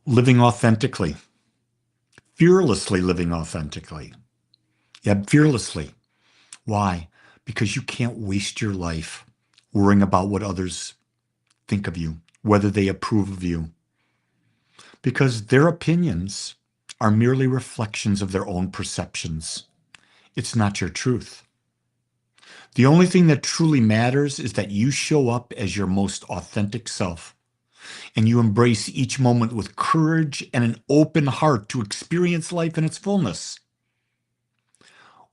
Living authentically, fearlessly living authentically. Yeah, fearlessly. Why? Because you can't waste your life worrying about what others think of you, whether they approve of you, because their opinions are merely reflections of their own perceptions. It's not your truth. The only thing that truly matters is that you show up as your most authentic self and you embrace each moment with courage and an open heart to experience life in its fullness.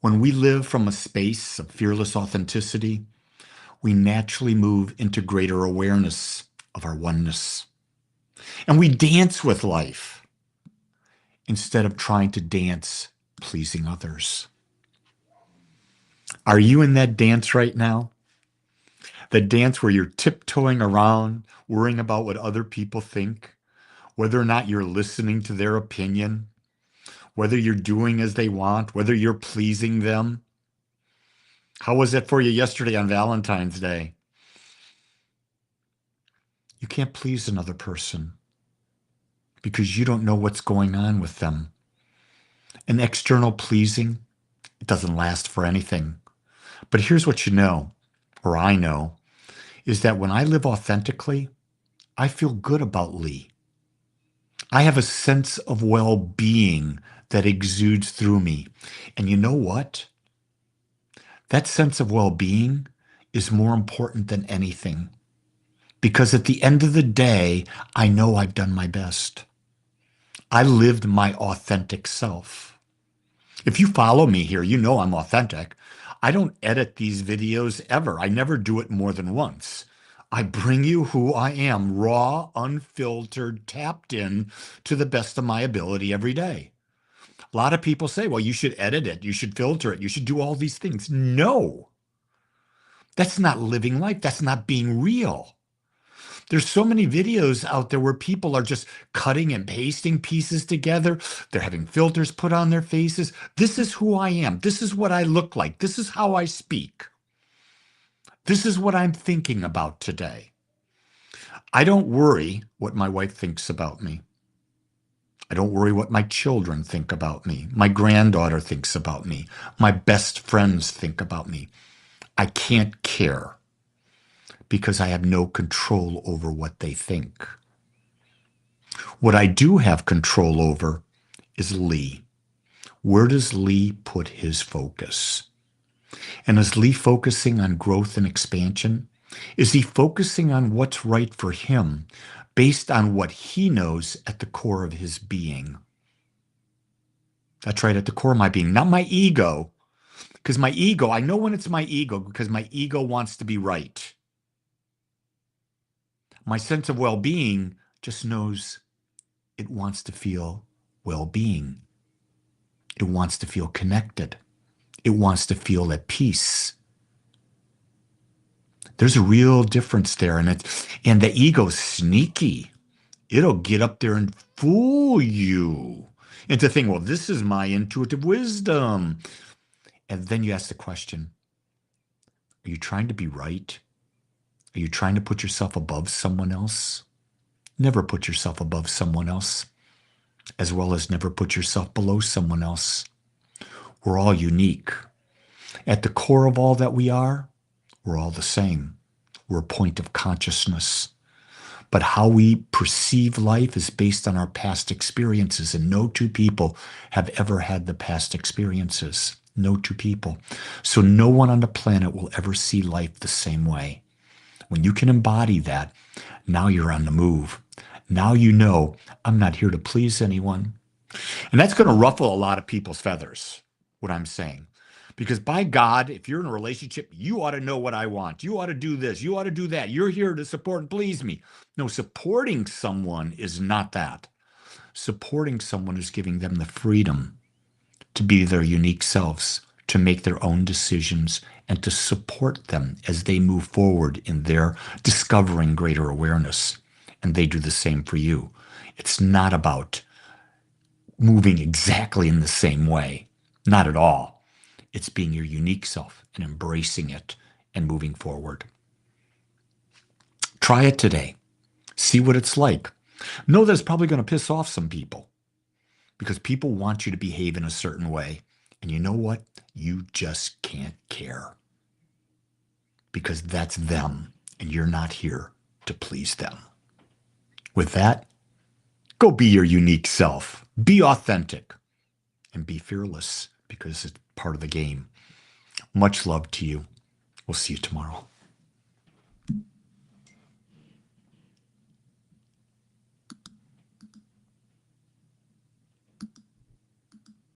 When we live from a space of fearless authenticity, we naturally move into greater awareness of our oneness. And we dance with life instead of trying to dance pleasing others. Are you in that dance right now? The dance where you're tiptoeing around, worrying about what other people think, whether or not you're listening to their opinion, whether you're doing as they want, whether you're pleasing them. How was that for you yesterday on Valentine's Day? You can't please another person because you don't know what's going on with them. An external pleasing, it doesn't last for anything. But here's what you know, or I know, is that when I live authentically, I feel good about Lee. I have a sense of well-being that exudes through me. And you know what? That sense of well-being is more important than anything. Because at the end of the day, I know I've done my best. I lived my authentic self. If you follow me here, you know I'm authentic. I don't edit these videos ever. I never do it more than once. I bring you who I am, raw, unfiltered, tapped in to the best of my ability every day. A lot of people say, well, you should edit it, you should filter it, you should do all these things. No, that's not living life. That's not being real. There's so many videos out there where people are just cutting and pasting pieces together. They're having filters put on their faces. This is who I am. This is what I look like. This is how I speak. This is what I'm thinking about today. I don't worry what my wife thinks about me. I don't worry what my children think about me. My granddaughter thinks about me. My best friends think about me. I can't care because I have no control over what they think. What I do have control over is Lee. Where does Lee put his focus? And is Lee focusing on growth and expansion? Is he focusing on what's right for him based on what he knows at the core of his being? That's right, at the core of my being, not my ego. Because my ego, I know when it's my ego because my ego wants to be right. My sense of well-being just knows it wants to feel well-being. It wants to feel connected. It wants to feel at peace. There's a real difference there. And the ego's sneaky. It'll get up there and fool you into thinking, well, this is my intuitive wisdom. And then you ask the question, are you trying to be right? Are you trying to put yourself above someone else? Never put yourself above someone else, as well as never put yourself below someone else. We're all unique. At the core of all that we are, we're all the same. We're a point of consciousness. But how we perceive life is based on our past experiences, and no two people have ever had the past experiences. No two people. So no one on the planet will ever see life the same way. When you can embody that, now you're on the move. Now you know, I'm not here to please anyone. And that's going to ruffle a lot of people's feathers, what I'm saying. Because by God, if you're in a relationship, you ought to know what I want. You ought to do this. You ought to do that. You're here to support and please me. No, supporting someone is not that. Supporting someone is giving them the freedom to be their unique selves, to make their own decisions, and to support them as they move forward in their discovering greater awareness. And they do the same for you. It's not about moving exactly in the same way. Not at all. It's being your unique self and embracing it and moving forward. Try it today. See what it's like. Know that it's probably going to piss off some people because people want you to behave in a certain way. And you know what? You just can't care because that's them and you're not here to please them. With that, go be your unique self. Be authentic and be fearless because it's part of the game. Much love to you. We'll see you tomorrow.